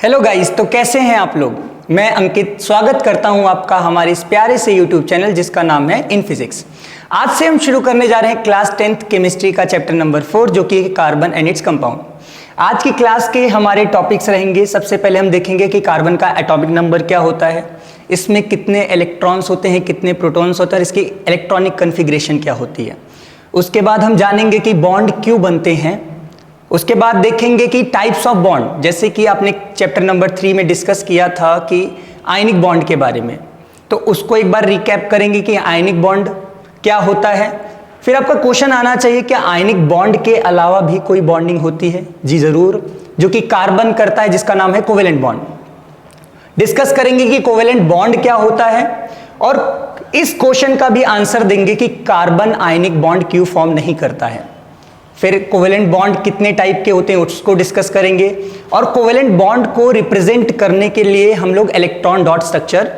Hello guys, तो कैसे हैं आप लोग। मैं अंकित स्वागत करता हूं आपका हमारे इस प्यारे से यूट्यूब चैनल जिसका नाम है इन फिजिक्स। आज से हम शुरू करने जा रहे हैं क्लास 10th केमिस्ट्री का चैप्टर नंबर 4 जो कि कार्बन एंड इट्स कंपाउंड। आज की क्लास के हमारे टॉपिक्स रहेंगे। सबसे पहले हम देखेंगे कि कार्बन का एटॉमिक नंबर क्या होता है, इसमें कितने इलेक्ट्रॉन्स होते हैं, कितने प्रोटॉन्स होते हैं और इसकी इलेक्ट्रॉनिक कन्फिग्रेशन क्या होती है। उसके बाद हम जानेंगे कि बॉन्ड क्यों बनते हैं। उसके बाद देखेंगे कि टाइप्स ऑफ बॉन्ड, जैसे कि आपने चैप्टर नंबर 3 में डिस्कस किया था कि आयनिक बॉन्ड के बारे में, तो उसको एक बार रिकैप करेंगे कि आयनिक बॉन्ड क्या होता है। फिर आपका क्वेश्चन आना चाहिए कि आयनिक बॉन्ड के अलावा भी कोई बॉन्डिंग होती है। जी जरूर, जो कि कार्बन करता है, जिसका नाम है कोवेलेंट बॉन्ड। डिस्कस करेंगे कि कोवेलेंट बॉन्ड क्या होता है और इस क्वेश्चन का भी आंसर देंगे कि कार्बन आयनिक बॉन्ड क्यों फॉर्म नहीं करता है। फिर कोवेलेंट बॉन्ड कितने टाइप के होते हैं उसको डिस्कस करेंगे और कोवेलेंट बॉन्ड को रिप्रेजेंट करने के लिए हम लोग इलेक्ट्रॉन डॉट स्ट्रक्चर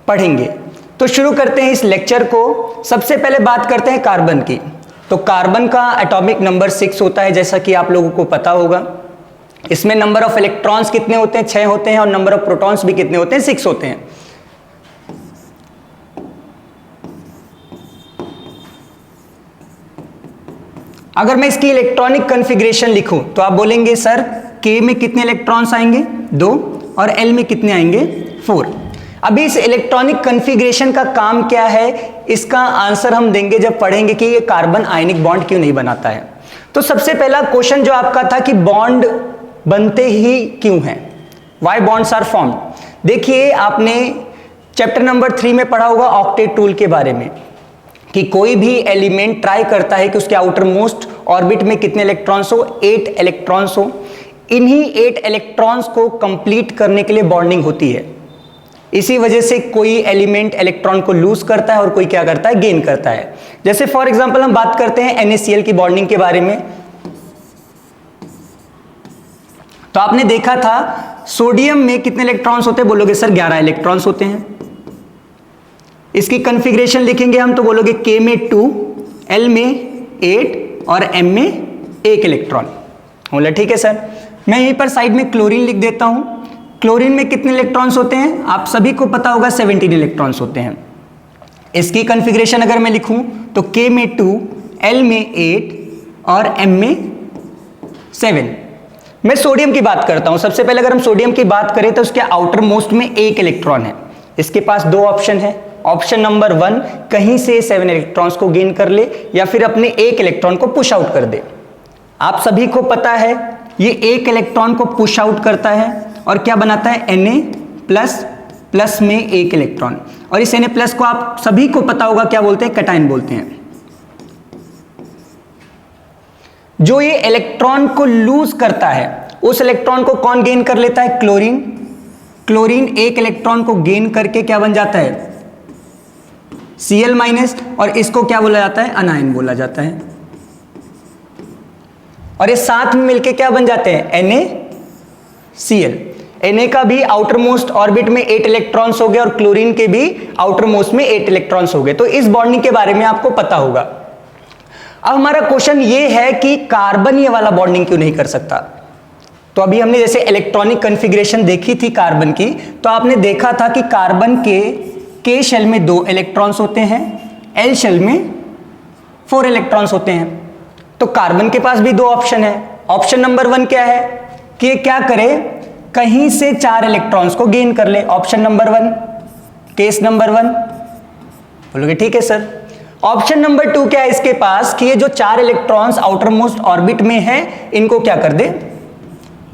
पढ़ेंगे। तो शुरू करते हैं इस लेक्चर को। सबसे पहले बात करते हैं कार्बन की। तो कार्बन का एटॉमिक नंबर 6 होता है, जैसा कि आप लोगों को पता होगा। इसमें नंबर ऑफ इलेक्ट्रॉन्स कितने होते हैं, 6 होते हैं, और नंबर ऑफ प्रोटॉन्स भी कितने होते हैं, 6 होते हैं। अगर मैं इसकी इलेक्ट्रॉनिक कॉन्फ़िगरेशन लिखूं तो आप बोलेंगे सर K में कितने इलेक्ट्रॉन्स आएंगे, 2, और L में कितने आएंगे, 4। अभी इस इलेक्ट्रॉनिक कॉन्फ़िगरेशन का काम क्या है, इसका आंसर हम देंगे जब पढ़ेंगे कि ये कार्बन आयनिक बॉन्ड क्यों नहीं बनाता है। तो सबसे पहला क्वेश्चन जो आपका था कि बॉन्ड बनते ही क्यों हैं, वाई बॉन्ड्स आर फॉर्म्ड। देखिए, आपने चैप्टर नंबर 3 में पढ़ा होगा ऑक्टेट रूल के बारे में कि कोई भी एलिमेंट ट्राई करता है कि उसके आउटर मोस्ट ऑर्बिट में कितने इलेक्ट्रॉन्स हो, 8 इलेक्ट्रॉन्स हो। इन्हीं 8 इलेक्ट्रॉन्स को कंप्लीट करने के लिए बॉन्डिंग होती है। इसी वजह से कोई एलिमेंट इलेक्ट्रॉन को लूज करता है और कोई क्या करता है, गेन करता है। जैसे फॉर एग्जांपल हम बात करते हैं NaCl की बॉन्डिंग के बारे में। तो आपने देखा था सोडियम में कितने इलेक्ट्रॉन्स होते हैं, बोलोगे सर 11 इलेक्ट्रॉन्स होते हैं। इसकी कॉन्फ़िगरेशन लिखेंगे हम तो बोलोगे K में 2, L में 8 और M में 1 इलेक्ट्रॉन। बोला ठीक है सर। मैं यहीं पर साइड में क्लोरीन लिख देता हूं। क्लोरीन में कितने इलेक्ट्रॉन्स होते हैं, आप सभी को पता होगा 17 इलेक्ट्रॉन्स होते हैं। इसकी कॉन्फ़िगरेशन अगर मैं लिखूं तो K में 2, L में 8 और M में 7। मैं सोडियम की बात करता हूं। सबसे पहले अगर हम सोडियम की बात करें तो उसके आउटर मोस्ट में 1 इलेक्ट्रॉन है। इसके पास 2 ऑप्शन है। ऑप्शन नंबर 1, कहीं से 7 इलेक्ट्रॉन्स को गेन कर ले या फिर अपने 1 इलेक्ट्रॉन को पुश आउट कर दे। आप सभी को पता है ये 1 इलेक्ट्रॉन को पुश आउट करता है और क्या बनाता है, Na++ में 1 इलेक्ट्रॉन। और इस Na+ को आप सभी को पता होगा क्या बोलते हैं, कैटायन बोलते हैं। जो ये इलेक्ट्रॉन को लूज करता है उस इलेक्ट्रॉन को कौन गेन कर लेता है, क्लोरीन। क्लोरीन 1 इलेक्ट्रॉन को गेन करके क्या बन जाता है, Cl-, और इसको क्या बोला जाता है, अनायन बोला जाता है। और ये साथ में मिलके क्या बन जाते हैं, NaCl। Na का भी आउटर मोस्ट ऑर्बिट में 8 इलेक्ट्रॉन्स हो गए और क्लोरीन के भी आउटर मोस्ट में 8 इलेक्ट्रॉन्स हो गए। तो इस बॉन्डिंग के बारे में आपको पता होगा। अब हमारा क्वेश्चन ये है कि कार्बन ये वाला बॉन्डिंग क्यों नहीं कर सकता। तो अभी हमने जैसे इलेक्ट्रॉनिक कॉन्फ़िगरेशन देखी थी कार्बन की, तो आपने देखा था कि कार्बन के K शेल में 2 इलेक्ट्रॉन्स होते हैं, L शेल में 4 इलेक्ट्रॉन्स होते हैं। तो कार्बन के पास भी 2 ऑप्शन है। ऑप्शन नंबर 1 क्या है कि ये क्या करे, कहीं से 4 इलेक्ट्रॉन्स को गेन कर ले। Option number 1, case number 1। बोलोगे ठीक है सर। ऑप्शन नंबर 2 क्या है इसके पास कि ये जो 4 इलेक्ट्रॉन्स आउटर मोस्ट ऑर्बिट में है इनको क्या कर दे,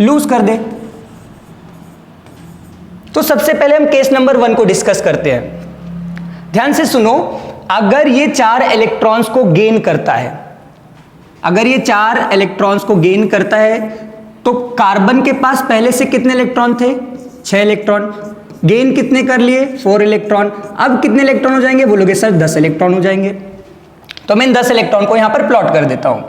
लूज कर दे। तो सबसे पहले हम केस नंबर 1 को डिस्कस करते हैं। ध्यान से सुनो, अगर ये 4 इलेक्ट्रॉन्स को गेन करता है, अगर ये 4 इलेक्ट्रॉन्स को गेन करता है तो कार्बन के पास पहले से कितने इलेक्ट्रॉन थे, 6 इलेक्ट्रॉन। गेन कितने कर लिए, 4 इलेक्ट्रॉन। अब कितने इलेक्ट्रॉन हो जाएंगे, बोलोगे सर 10 इलेक्ट्रॉन हो जाएंगे। तो मैं इन 10 इलेक्ट्रॉन को यहां पर प्लॉट कर देता हूं।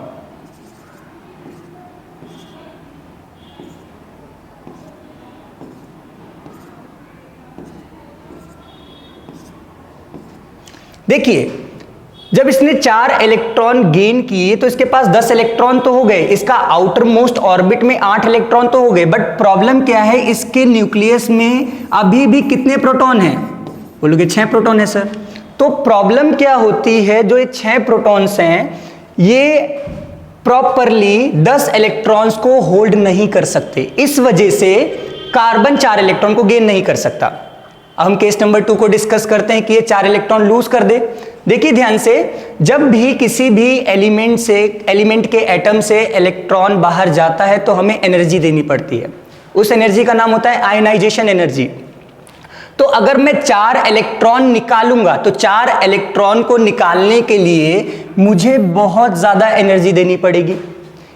देखिए, जब इसने 4 इलेक्ट्रॉन गेन किए तो इसके पास 10 इलेक्ट्रॉन तो हो गए, इसका आउटर मोस्ट ऑर्बिट में 8 इलेक्ट्रॉन तो हो गए, बट प्रॉब्लम क्या है, इसके न्यूक्लियस में अभी भी कितने प्रोटॉन हैं? बोलोगे 6 प्रोटॉन है सर। तो प्रॉब्लम क्या होती है, जो ये 6 प्रोटॉन्स हैं ये प्रॉपरली 10 इलेक्ट्रॉन्स को होल्ड नहीं कर सकते, इस वजह से कार्बन 4 इलेक्ट्रॉन को गेन नहीं कर सकता। अब हम केस नंबर 2 को डिस्कस करते हैं कि ये 4 इलेक्ट्रॉन लूज कर दे। देखिए ध्यान से, जब भी किसी भी एलिमेंट के एटम से इलेक्ट्रॉन बाहर जाता है तो हमें एनर्जी देनी पड़ती है, उस एनर्जी का नाम होता है आयनाइजेशन एनर्जी। तो अगर मैं 4 इलेक्ट्रॉन निकालूंगा तो 4 इलेक्ट्रॉन को निकालने के लिए मुझे बहुत ज्यादा एनर्जी देनी पड़ेगी,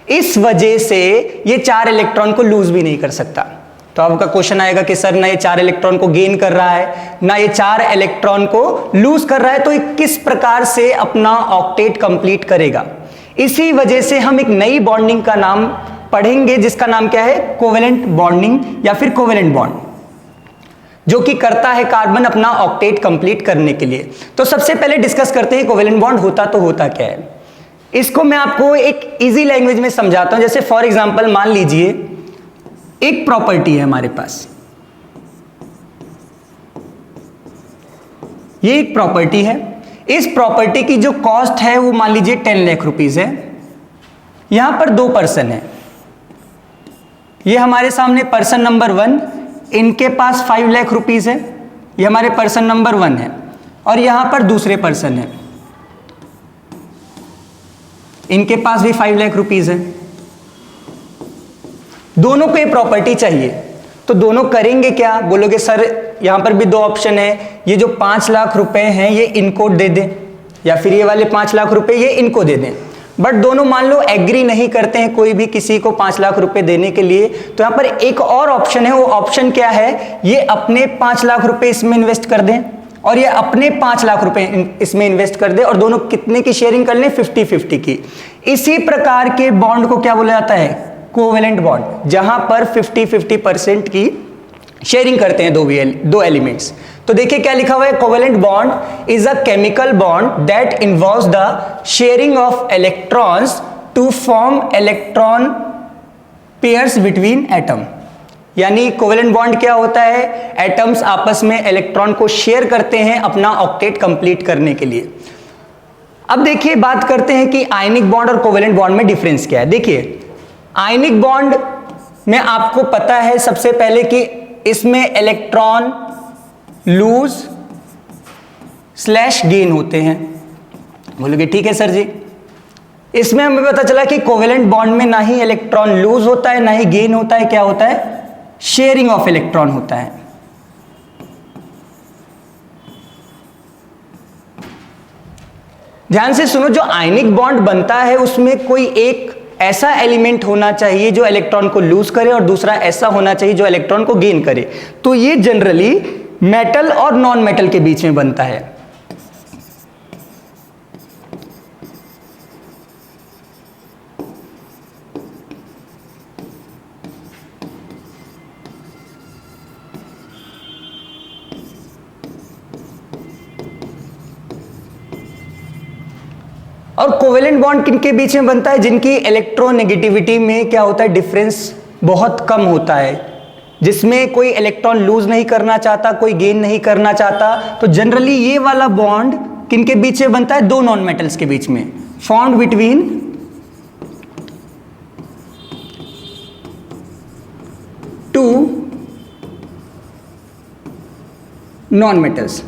इस वजह से ये 4 इलेक्ट्रॉन को लूज भी नहीं कर सकता। तो आपका क्वेश्चन आएगा कि सर ना ये 4 इलेक्ट्रॉन को गेन कर रहा है ना ये 4 इलेक्ट्रॉन को लूज कर रहा है, तो ये किस प्रकार से अपना ऑक्टेट कंप्लीट करेगा? इसी वजह से हम एक नई बॉन्डिंग का नाम पढ़ेंगे जिसका नाम क्या है, कोवेलेंट बॉन्डिंग या फिर कोवेलेंट बॉन्ड, जो कि करता है कार्बन अपना ऑक्टेट कंप्लीट करने के लिए। तो सबसे पहले डिस्कस करते हैं कोवेलेंट बॉन्ड होता क्या है। इसको मैं आपको एक इजी लैंग्वेज में समझाता हूं। जैसे फॉर एग्जांपल मान लीजिए एक प्रॉपर्टी है हमारे पास, ये एक प्रॉपर्टी है, इस प्रॉपर्टी की जो कॉस्ट है वो मान लीजिए 10 लाख रुपीज है। यहां पर 2 पर्सन है, ये हमारे सामने पर्सन नंबर 1, इनके पास 5 लाख रुपीज है, ये हमारे पर्सन नंबर 1 है, और यहां पर दूसरे पर्सन है, इनके पास भी 5 लाख रुपीज है। दोनों को ये प्रॉपर्टी चाहिए, तो दोनों करेंगे क्या? बोलोगे सर यहां पर भी 2 ऑप्शन है, ये जो 5 लाख रुपए हैं ये इनको दे दें या फिर ये वाले 5 लाख रुपए ये इनको दे दें। बट दोनों मान लो एग्री नहीं करते हैं कोई भी किसी को 5 लाख रुपए देने के लिए, तो यहां पर एक और ऑप्शन है। वो ऑप्शन क्या है, ये अपने 5 लाख रुपए इसमें इन्वेस्ट कर दें और ये अपने 5 लाख रुपए इसमें इन्वेस्ट कर दे, और दोनों कितने की शेयरिंग कर लें, 50-50 की। इसी प्रकार के बॉन्ड को क्या बोला जाता है, कोवेलेंट बॉन्ड, जहां पर 50-50% की शेयरिंग करते हैं दो एलिमेंट्स। तो देखिए क्या लिखा हुआ है, covalent bond is a chemical bond that involves the sharing of electrons to form electron pairs between atom. यानी कोवेलेंट बॉन्ड क्या होता है, एटम्स आपस में इलेक्ट्रॉन को शेयर करते हैं अपना ऑक्टेट कंप्लीट करने के लिए। अब देखिए बात करते हैं कि आयनिक बॉन्ड और कोवेलेंट बॉन्ड में डिफरेंस क्या है। देखिए आयनिक बॉन्ड में आपको पता है सबसे पहले कि इसमें इलेक्ट्रॉन लूज / गेन होते हैं। बोलोगे ठीक है सर जी। इसमें हमें पता चला कि कोवेलेंट बॉन्ड में ना ही इलेक्ट्रॉन लूज होता है ना ही गेन होता है, क्या होता है, शेयरिंग ऑफ इलेक्ट्रॉन होता है। ध्यान से सुनो, जो आयनिक बॉन्ड बनता है उसमें कोई एक ऐसा एलिमेंट होना चाहिए जो इलेक्ट्रॉन को लूज करे और दूसरा ऐसा होना चाहिए जो इलेक्ट्रॉन को गेन करे। तो ये जनरली मेटल और नॉन मेटल के बीच में बनता है। और कोवेलेंट बॉन्ड किनके बीच में बनता है, जिनकी इलेक्ट्रोनेगेटिविटी में क्या होता है, डिफरेंस बहुत कम होता है, जिसमें कोई इलेक्ट्रॉन लूज नहीं करना चाहता, कोई गेन नहीं करना चाहता। तो जनरली ये वाला बॉन्ड किनके बीच में बनता है, 2 नॉन मेटल्स के बीच में, फॉर्म्ड बिटवीन 2 नॉन मेटल्स।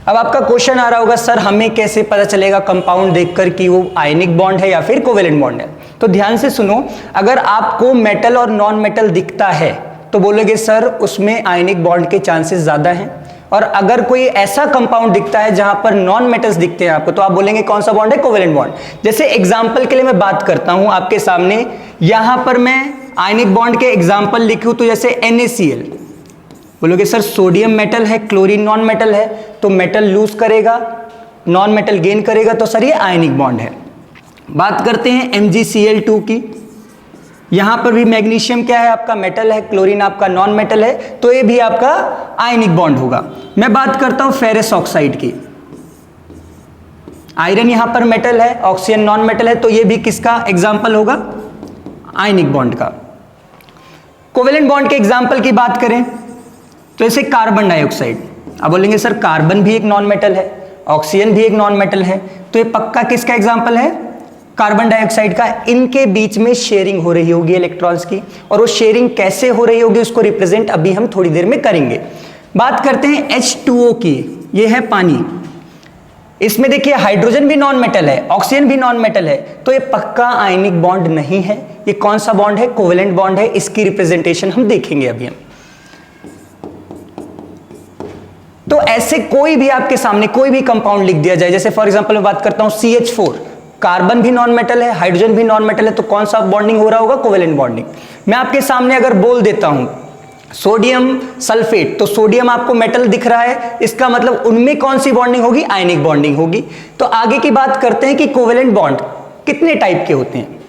अब आपका क्वेश्चन आ रहा होगा सर हमें कैसे पता चलेगा कंपाउंड देखकर कि वो आयनिक बॉन्ड है या फिर कोवेलेंट बॉन्ड है। तो ध्यान से सुनो, अगर आपको मेटल और नॉन मेटल दिखता है तो बोलोगे सर उसमें आयनिक बॉन्ड के चांसेस ज्यादा हैं, और अगर कोई ऐसा कंपाउंड दिखता है जहां पर नॉन मेटल्स दिखते हैं आपको, तो आप बोलेंगे कौन सा बॉन्ड है, कोवेलेंट बॉन्ड। जैसे एग्जांपल के लिए मैं बात करता हूं आपके सामने, यहां पर मैं आयनिक बॉन्ड के एग्जांपल लिखूं तो जैसे NaCl, बोलोगे सर सोडियम मेटल है, क्लोरीन नॉन मेटल है, तो मेटल लूज करेगा, नॉन मेटल गेन करेगा, तो सर ये आयनिक बॉन्ड है। बात करते हैं MgCl2 की, यहां पर भी मैग्नीशियम क्या है, आपका मेटल है, क्लोरीन आपका नॉन मेटल है, तो ये भी आपका आयनिक बॉन्ड होगा। मैं बात करता हूं फेरस ऑक्साइड की, आयरन यहां पर मेटल है, ऑक्सीजन नॉन मेटल है, तो ये भी किसका एग्जाम्पल होगा? आयनिक बॉन्ड का। कोवेलेंट बॉन्ड के एग्जाम्पल की बात करें तो जैसे कार्बन डाइऑक्साइड, अब बोलेंगे सर कार्बन भी एक नॉन मेटल है, ऑक्सीजन भी एक नॉन मेटल है, तो ये पक्का किसका एग्जाम्पल है? कार्बन डाइऑक्साइड का। इनके बीच में शेयरिंग हो रही होगी इलेक्ट्रॉन्स की, और वो शेयरिंग कैसे हो रही होगी उसको रिप्रेजेंट अभी हम थोड़ी देर में करेंगे। बात करते हैं H2O की, ये है पानी। इसमें देखिए हाइड्रोजन भी नॉन मेटल है, ऑक्सीजन भी नॉन मेटल है, तो ये पक्का आयनिक बॉन्ड नहीं है। ये कौन सा बॉन्ड है? कोवेलेंट बॉन्ड है। इसकी रिप्रेजेंटेशन हम देखेंगे अभी हम। तो ऐसे कोई भी आपके सामने कोई भी कंपाउंड लिख दिया जाए, जैसे फॉर एग्जांपल मैं बात करता हूं CH4, कार्बन भी नॉन मेटल है, हाइड्रोजन भी नॉन मेटल है, तो कौन सा बॉन्डिंग हो रहा होगा? Covalent bonding. मैं आपके सामने अगर बोल देता हूं सोडियम सल्फेट, तो सोडियम आपको मेटल दिख रहा है, इसका मतलब उनमें कौन सी बॉन्डिंग होगी? आयनिक बॉन्डिंग होगी। तो आगे की बात करते हैं कि कोवेलेंट बॉन्ड कितने टाइप के होते हैं।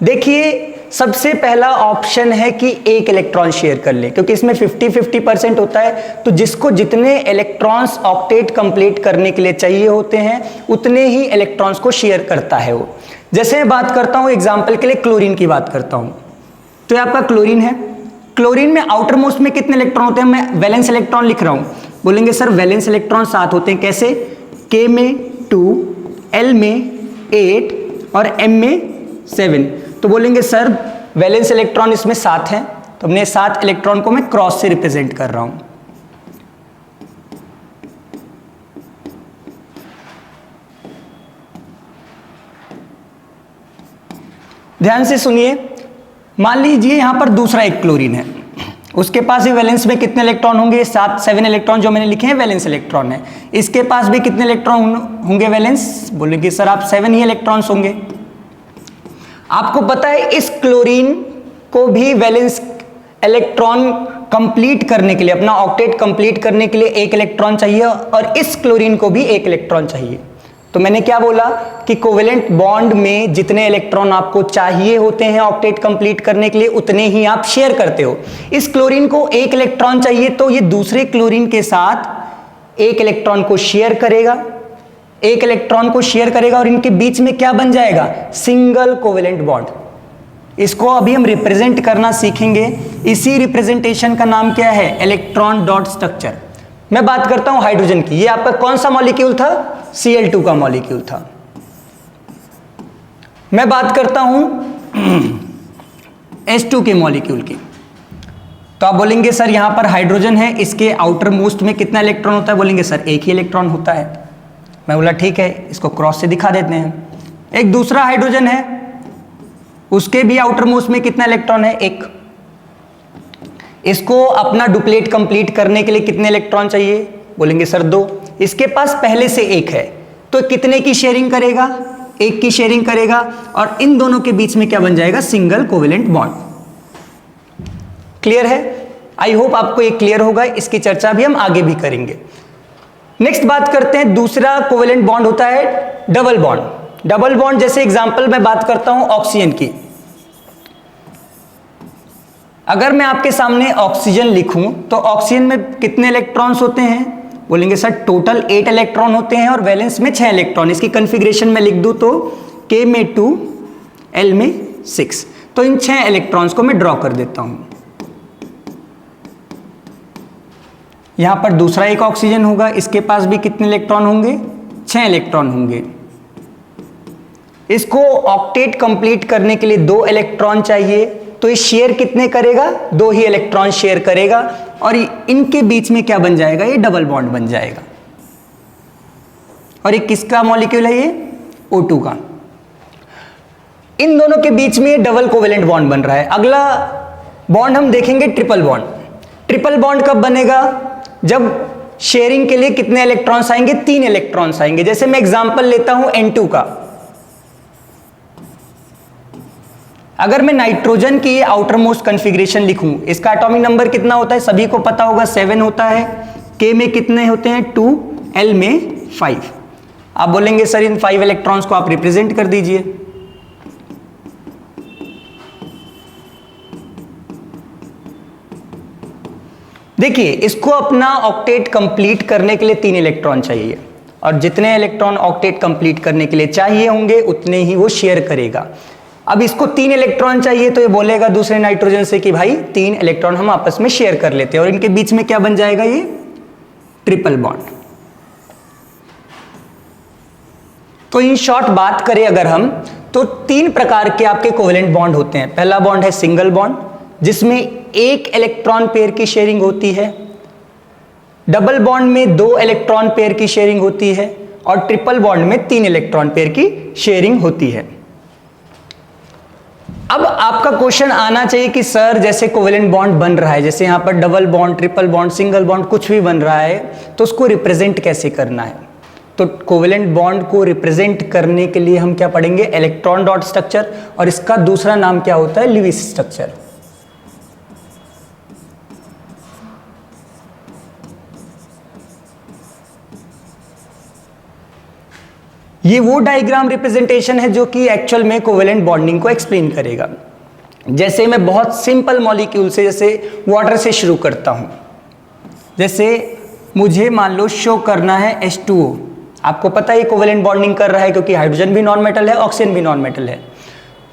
देखिए सबसे पहला ऑप्शन है कि एक इलेक्ट्रॉन शेयर कर ले, क्योंकि इसमें 50-50% होता है, तो जिसको जितने इलेक्ट्रॉन्स ऑक्टेट कंप्लीट करने के लिए चाहिए होते हैं उतने ही इलेक्ट्रॉन्स को शेयर करता है वो। जैसे मैं बात करता हूं एग्जाम्पल के लिए क्लोरीन की बात करता हूं, तो ये आपका क्लोरीन है। क्लोरीन में आउटर मोस्ट में कितने इलेक्ट्रॉन होते हैं? मैं वैलेंस इलेक्ट्रॉन लिख रहा हूं, बोलेंगे सर वैलेंस इलेक्ट्रॉन 7 होते हैं। कैसे? K में 2, L में 8 और M में 7। तो बोलेंगे सर वैलेंस इलेक्ट्रॉन इसमें 7 हैं, तो हमने 7 इलेक्ट्रॉन को मैं क्रॉस से रिप्रेजेंट कर रहा हूं। ध्यान से सुनिए, मान लीजिए यहां पर दूसरा एक क्लोरीन है, उसके पास भी वैलेंस में कितने इलेक्ट्रॉन होंगे? 7 इलेक्ट्रॉन जो मैंने लिखे हैं वैलेंस इलेक्ट्रॉन है। इसके पास भी कितने इलेक्ट्रॉन होंगे वैलेंस? बोलेंगे सर आप 7 ही इलेक्ट्रॉन्स होंगे। आपको पता है इस क्लोरीन को भी वैलेंस इलेक्ट्रॉन कंप्लीट करने के लिए, अपना ऑक्टेट कंप्लीट करने के लिए एक इलेक्ट्रॉन चाहिए, और इस क्लोरीन को भी एक इलेक्ट्रॉन चाहिए। तो मैंने क्या बोला कि कोवेलेंट बॉन्ड में जितने इलेक्ट्रॉन आपको चाहिए होते हैं ऑक्टेट कंप्लीट करने के लिए उतने ही आप शेयर करते हो। इस क्लोरीन को एक इलेक्ट्रॉन चाहिए, तो ये दूसरे क्लोरीन के साथ एक इलेक्ट्रॉन को शेयर करेगा, एक इलेक्ट्रॉन को शेयर करेगा, और इनके बीच में क्या बन जाएगा? Single covalent bond. इसको अभी हम रिप्रेजेंट करना सीखेंगे। इसी रिप्रेजेंटेशन का नाम क्या है? Electron dot structure. मैं बात करता हूं हाइड्रोजन की। ये आपका कौन सा मॉलिक्यूल था? Cl2 का मॉलिक्यूल था। मैं बात करता हूं H2 के मॉलिक्यूल की, तो आप बोलेंगे सर यहां पर हाइड्रोजन है, इसके आउटर मोस्ट में कितना इलेक्ट्रॉन होता है? बोलेंगे सर एक ही इलेक्ट्रॉन होता है। मैं बोला ठीक है, इसको क्रॉस से दिखा देते हैं। एक दूसरा हाइड्रोजन है, उसके भी आउटर मोस्ट में कितना इलेक्ट्रॉन है? एक। इसको अपना डुप्लेट कंप्लीट करने के लिए कितने इलेक्ट्रॉन चाहिए? बोलेंगे सर 2। इसके पास पहले से एक है, तो कितने की शेयरिंग करेगा? एक की शेयरिंग करेगा, और इन दोनों के बीच में क्या बन जाएगा? Single covalent bond. क्लियर है? आई होप आपको ये क्लियर होगा। इसकी चर्चा भी हम आगे भी करेंगे। नेक्स्ट बात करते हैं, दूसरा कोवेलेंट बॉन्ड होता है डबल बॉन्ड। डबल बॉन्ड जैसे एग्जांपल मैं बात करता हूं ऑक्सीजन की। अगर मैं आपके सामने ऑक्सीजन लिखूं तो ऑक्सीजन में कितने इलेक्ट्रॉन्स होते हैं? बोलेंगे सर टोटल 8 इलेक्ट्रॉन होते हैं और वैलेंस में 6 इलेक्ट्रॉन। इसकी कन्फिग्रेशन में लिख दूं तो K में 2, L में 6। तो इन 6 इलेक्ट्रॉन्स को मैं ड्रॉ कर देता हूं। यहां पर दूसरा एक ऑक्सीजन होगा, इसके पास भी कितने इलेक्ट्रॉन होंगे? 6 इलेक्ट्रॉन होंगे। इसको ऑक्टेट कंप्लीट करने के लिए 2 इलेक्ट्रॉन चाहिए, तो ये शेयर कितने करेगा? 2 ही इलेक्ट्रॉन शेयर करेगा, और इनके बीच में क्या बन जाएगा? ये डबल बॉन्ड बन जाएगा। और ये किसका मॉलिक्यूल है? ये O2 का। इन दोनों के बीच में डबल कोवेलेंट बॉन्ड बन रहा है। अगला बॉन्ड हम देखेंगे ट्रिपल बॉन्ड। ट्रिपल बॉन्ड कब बनेगा? जब शेयरिंग के लिए कितने इलेक्ट्रॉन्स आएंगे? 3 इलेक्ट्रॉन्स आएंगे। जैसे मैं एग्जांपल लेता हूं N2 का। अगर मैं नाइट्रोजन की आउटर मोस्ट कन्फिग्रेशन लिखूं, इसका एटॉमिक नंबर कितना होता है? सभी को पता होगा 7 होता है। K में कितने होते हैं? 2, L में 5। आप बोलेंगे सर इन 5 इलेक्ट्रॉन्स को आप रिप्रेजेंट कर दीजिए। देखिए इसको अपना ऑक्टेट कंप्लीट करने के लिए 3 इलेक्ट्रॉन चाहिए, और जितने इलेक्ट्रॉन ऑक्टेट कंप्लीट करने के लिए चाहिए होंगे उतने ही वो शेयर करेगा। अब इसको 3 इलेक्ट्रॉन चाहिए तो ये बोलेगा दूसरे नाइट्रोजन से कि भाई 3 इलेक्ट्रॉन हम आपस में शेयर कर लेते हैं, और इनके बीच में क्या बन जाएगा, ये ट्रिपल बॉन्ड। तो इन शॉर्ट बात करें अगर हम, तो 3 प्रकार के आपके कोवेलेंट बॉन्ड होते हैं। पहला बॉन्ड है सिंगल बॉन्ड, जिसमें 1 इलेक्ट्रॉन पेयर की शेयरिंग होती है। डबल बॉन्ड में 2 इलेक्ट्रॉन पेयर की शेयरिंग होती है, और ट्रिपल बॉन्ड में 3 इलेक्ट्रॉन पेयर की शेयरिंग होती है। अब आपका क्वेश्चन आना चाहिए कि सर जैसे कोवेलेंट बॉन्ड बन रहा है, जैसे यहां पर double bond, triple bond, single bond कुछ भी बन रहा है, तो उसको रिप्रेजेंट कैसे करना है। तो कोवेलेंट बॉन्ड को रिप्रेजेंट करने के लिए हम क्या पढ़ेंगे, इलेक्ट्रॉन डॉट स्ट्रक्चर, और इसका दूसरा नाम क्या होता है, ल्यूइस स्ट्रक्चर। ये वो डायग्राम रिप्रेजेंटेशन है जो कि एक्चुअल में कोवेलेंट बॉन्डिंग को एक्सप्लेन करेगा। जैसे मैं बहुत सिंपल मॉलिक्यूल से, जैसे वाटर से शुरू करता हूं। जैसे मुझे मान लो शो करना है H2O, आपको पता है कोवेलेंट बॉन्डिंग कर रहा है क्योंकि हाइड्रोजन भी नॉन मेटल है, ऑक्सीजन भी नॉन मेटल है।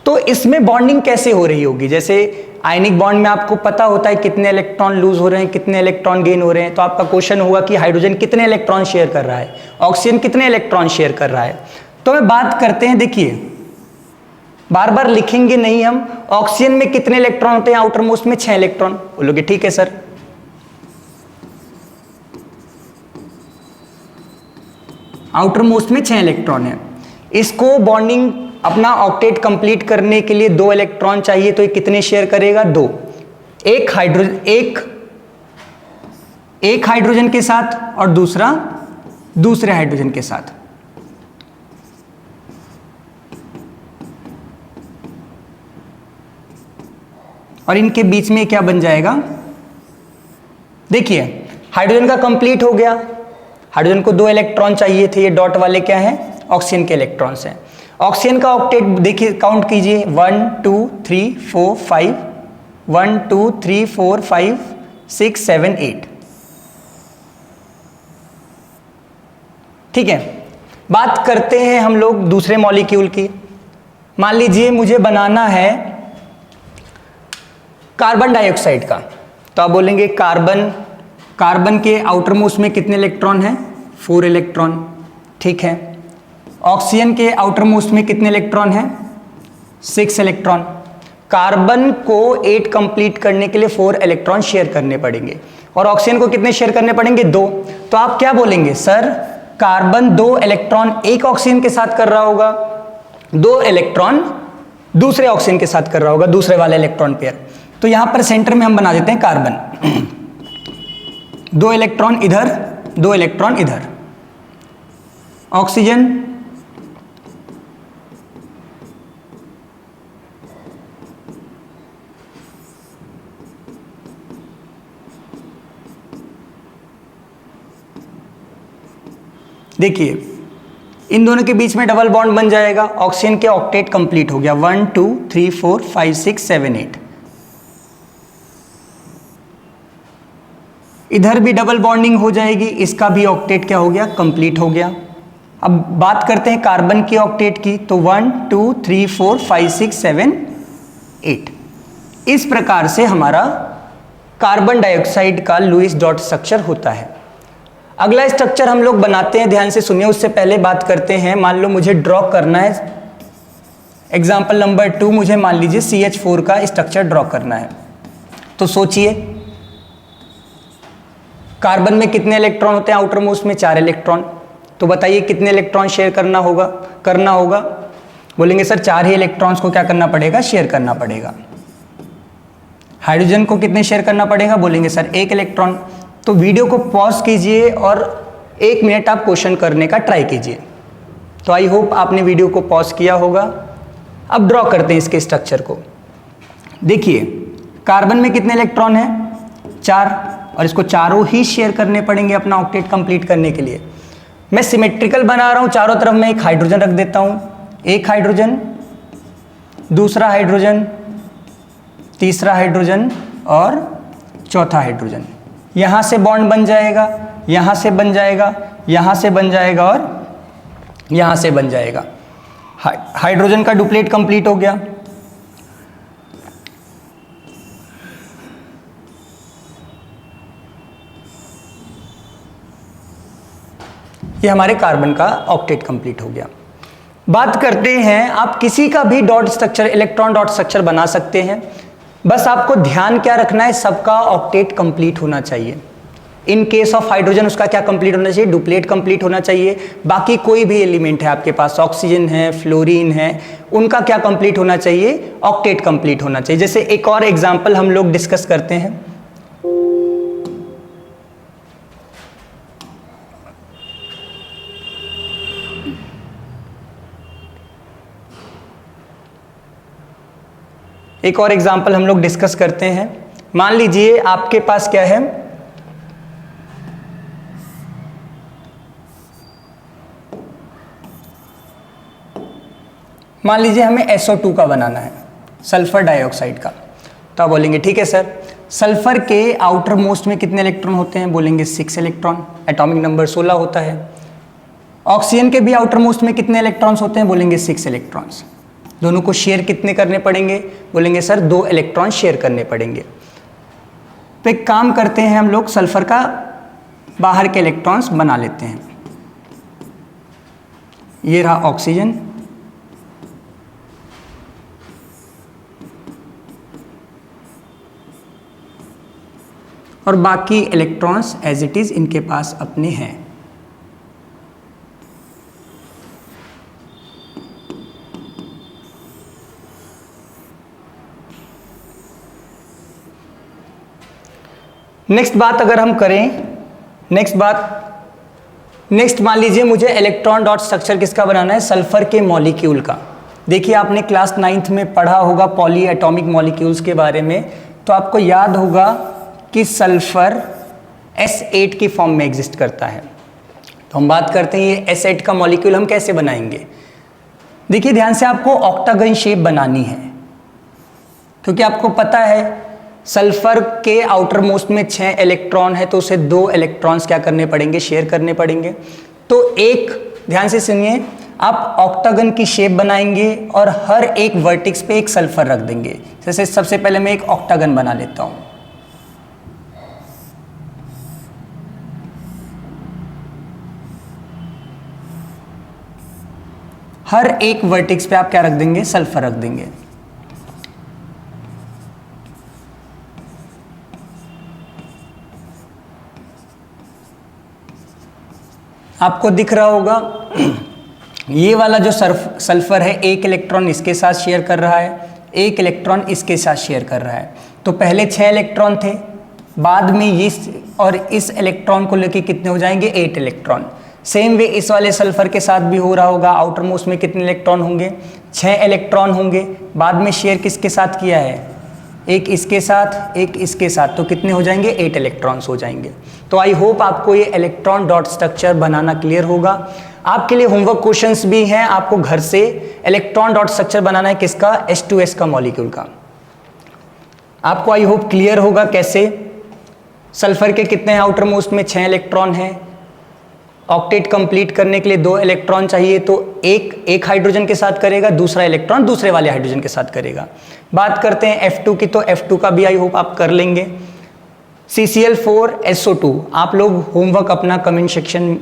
तो इसमें बॉन्डिंग कैसे हो रही होगी, जैसे आयनिक बॉन्ड में आपको पता होता है कितने इलेक्ट्रॉन लूज हो रहे हैं, कितने इलेक्ट्रॉन गेन हो रहे हैं। तो आपका क्वेश्चन होगा कि हाइड्रोजन कितने इलेक्ट्रॉन शेयर कर रहा है, ऑक्सीजन कितने इलेक्ट्रॉन शेयर कर रहा है। तो मैं बात करते हैं, देखिए बार बार लिखेंगे नहीं हम, ऑक्सीजन में कितने इलेक्ट्रॉन होते हैं, आउटर मोस्ट में 6 इलेक्ट्रॉन। बोलोगे ठीक है सर, आउटर मोस्ट में 6 इलेक्ट्रॉन है। इसको बॉन्डिंग अपना ऑक्टेट कंप्लीट करने के लिए 2 इलेक्ट्रॉन चाहिए, तो ये कितने शेयर करेगा, 2। एक हाइड्रोजन के साथ और दूसरा दूसरे हाइड्रोजन के साथ। और इनके बीच में क्या बन जाएगा, देखिए हाइड्रोजन का कंप्लीट हो गया, हाइड्रोजन को 2 इलेक्ट्रॉन चाहिए थे, ये डॉट वाले क्या है, ऑक्सीजन के इलेक्ट्रॉन्स हैं। ऑक्सीजन का ऑक्टेट देखिए, काउंट कीजिए, 1 2 3 4 5, 1 2 3 4 5 6 7 8। ठीक है, बात करते हैं हम लोग दूसरे मॉलिक्यूल की। मान लीजिए मुझे बनाना है कार्बन डाइऑक्साइड का, तो आप बोलेंगे कार्बन के आउटर मोस्ट में कितने इलेक्ट्रॉन हैं, 4 इलेक्ट्रॉन। ठीक है, ऑक्सीजन के आउटर मोस्ट में कितने इलेक्ट्रॉन हैं, 6 इलेक्ट्रॉन। कार्बन को 8 कंप्लीट करने के लिए 4 इलेक्ट्रॉन शेयर करने पड़ेंगे, और ऑक्सीजन को कितने शेयर करने पड़ेंगे, 2। तो आप क्या बोलेंगे, सर कार्बन 2 इलेक्ट्रॉन एक ऑक्सीजन के साथ कर रहा होगा, 2 इलेक्ट्रॉन दूसरे ऑक्सीजन के साथ कर रहा होगा, दूसरे वाले इलेक्ट्रॉन पेयर। तो यहां पर सेंटर में हम बना देते हैं कार्बन, 2 इलेक्ट्रॉन इधर, 2 इलेक्ट्रॉन इधर। ऑक्सीजन देखिए इन दोनों के बीच में डबल बॉन्ड बन जाएगा, ऑक्सीजन के ऑक्टेट कंप्लीट हो गया, 1 2 3 4 5 6 7 8। इधर भी डबल बॉन्डिंग हो जाएगी, इसका भी ऑक्टेट क्या हो गया, कंप्लीट हो गया। अब बात करते हैं कार्बन के ऑक्टेट की, तो 1 2 3 4 5 6 7 8। इस प्रकार से हमारा कार्बन डाइऑक्साइड का लुईस डॉट स्ट्रक्चर होता है। अगला स्ट्रक्चर हम लोग बनाते हैं, ध्यान से सुनिए, उससे पहले बात करते हैं। मान लो मुझे ड्रॉ करना है, एग्जाम्पल नंबर 2, मुझे मान लीजिए CH4 का स्ट्रक्चर ड्रॉ करना है। तो सोचिए कार्बन में कितने इलेक्ट्रॉन होते हैं, आउटर मोस्ट में 4 इलेक्ट्रॉन। तो बताइए कितने इलेक्ट्रॉन शेयर करना होगा। बोलेंगे सर 4 ही इलेक्ट्रॉन्स को क्या करना पड़ेगा, शेयर करना पड़ेगा। हाइड्रोजन को कितने शेयर करना पड़ेगा, बोलेंगे सर 1 इलेक्ट्रॉन। तो वीडियो को पॉज कीजिए और 1 मिनट आप क्वेश्चन करने का ट्राई कीजिए। तो आई होप आपने वीडियो को पॉज किया होगा। अब ड्रॉ करते हैं इसके स्ट्रक्चर को। देखिए कार्बन में कितने इलेक्ट्रॉन हैं, 4, और इसको चारों ही शेयर करने पड़ेंगे अपना ऑक्टेट कंप्लीट करने के लिए। मैं सिमेट्रिकल बना रहा हूं, चारों तरफ मैं एक हाइड्रोजन रख देता हूं, एक हाइड्रोजन, दूसरा हाइड्रोजन, तीसरा हाइड्रोजन और चौथा हाइड्रोजन। यहाँ से बॉन्ड बन जाएगा, यहाँ से बन जाएगा, यहाँ से बन जाएगा और यहाँ से बन जाएगा। हाइड्रोजन का डुप्लेट कंप्लीट हो गया। ये हमारे कार्बन का ऑक्टेट कंप्लीट हो गया। बात करते हैं, आप किसी का भी dot structure, electron dot structure बना सकते हैं। बस आपको ध्यान क्या रखना है, सबका ऑक्टेट कंप्लीट होना चाहिए। इन केस ऑफ हाइड्रोजन उसका क्या कंप्लीट होना चाहिए, डुप्लेट कंप्लीट होना चाहिए। बाकी कोई भी एलिमेंट है आपके पास, ऑक्सीजन है, फ्लोरीन है, उनका क्या कंप्लीट होना चाहिए, ऑक्टेट कंप्लीट होना चाहिए। जैसे एक और एग्जांपल हम लोग डिस्कस करते हैं। एक और एग्जांपल हम लोग डिस्कस करते हैं। मान लीजिए आपके पास क्या है, मान लीजिए हमें SO2 का बनाना है, सल्फर डाइऑक्साइड का। तो आप बोलेंगे ठीक है सर, सल्फर के आउटर मोस्ट में कितने इलेक्ट्रॉन होते हैं, बोलेंगे 6 इलेक्ट्रॉन, एटॉमिक नंबर 16 होता है। ऑक्सीजन के भी आउटर मोस्ट में कितने इलेक्ट्रॉन्स होते हैं, बोलेंगे 6 इलेक्ट्रॉन्स। दोनों को शेयर कितने करने पड़ेंगे, बोलेंगे सर 2 इलेक्ट्रॉन शेयर करने पड़ेंगे। तो एक काम करते हैं, हम लोग सल्फर का बाहर के इलेक्ट्रॉन्स बना लेते हैं। ये रहा ऑक्सीजन, और बाकी इलेक्ट्रॉन्स एज इट इज इनके पास अपने हैं। नेक्स्ट बात अगर हम करें, नेक्स्ट मान लीजिए मुझे इलेक्ट्रॉन डॉट स्ट्रक्चर किसका बनाना है, सल्फर के मॉलिक्यूल का। देखिए आपने क्लास 9th में पढ़ा होगा पॉली एटॉमिक मॉलिक्यूल्स के बारे में, तो आपको याद होगा कि सल्फर S8 की फॉर्म में एग्जिस्ट करता है। तो हम बात करते हैं ये S8 का मॉलिक्यूल हम कैसे बनाएंगे। देखिए ध्यान से, आपको ऑक्टागन शेप बनानी है, क्योंकि आपको पता है सल्फर के आउटर मोस्ट में 6 इलेक्ट्रॉन है, तो उसे 2 इलेक्ट्रॉन्स क्या करने पड़ेंगे, शेयर करने पड़ेंगे। तो एक, ध्यान से सुनिए, आप ऑक्टागन की शेप बनाएंगे और हर एक वर्टेक्स पे एक सल्फर रख देंगे। जैसे सबसे पहले मैं एक ऑक्टागन बना लेता हूं। हर एक वर्टेक्स पे आप क्या रख देंगे, सल्फर रख देंगे। आपको दिख रहा होगा ये वाला जो सल्फर है, एक इलेक्ट्रॉन इसके साथ शेयर कर रहा है, एक इलेक्ट्रॉन इसके साथ शेयर कर रहा है। तो पहले 6 इलेक्ट्रॉन थे, बाद में इस और इस इलेक्ट्रॉन को लेके कितने हो जाएंगे, 8 इलेक्ट्रॉन। सेम वे इस वाले सल्फर के साथ भी हो रहा होगा। आउटर मोस्ट में कितने इलेक्ट्रॉन होंगे, 6 इलेक्ट्रॉन होंगे। बाद में शेयर किसके साथ किया है, एक इसके साथ, एक इसके साथ, तो कितने हो जाएंगे, 8 इलेक्ट्रॉन्स हो जाएंगे। तो आई होप आपको ये इलेक्ट्रॉन डॉट स्ट्रक्चर बनाना क्लियर होगा। आपके लिए होमवर्क क्वेश्चंस भी हैं, आपको घर से इलेक्ट्रॉन डॉट स्ट्रक्चर बनाना है किसका, H2S का मॉलिक्यूल का। आपको आई होप क्लियर होगा कैसे। सल्फर के कितने हैं, आउटर मोस्ट में 6 इलेक्ट्रॉन हैं। ऑक्टेट कंप्लीट करने के लिए 2 इलेक्ट्रॉन चाहिए, तो एक हाइड्रोजन के साथ करेगा, दूसरा इलेक्ट्रॉन दूसरे वाले हाइड्रोजन के साथ करेगा। बात करते हैं F2 की, तो F2 का भी आई होप आप कर लेंगे। CCl4SO2 आप लोग होमवर्क अपना कमेंट सेक्शन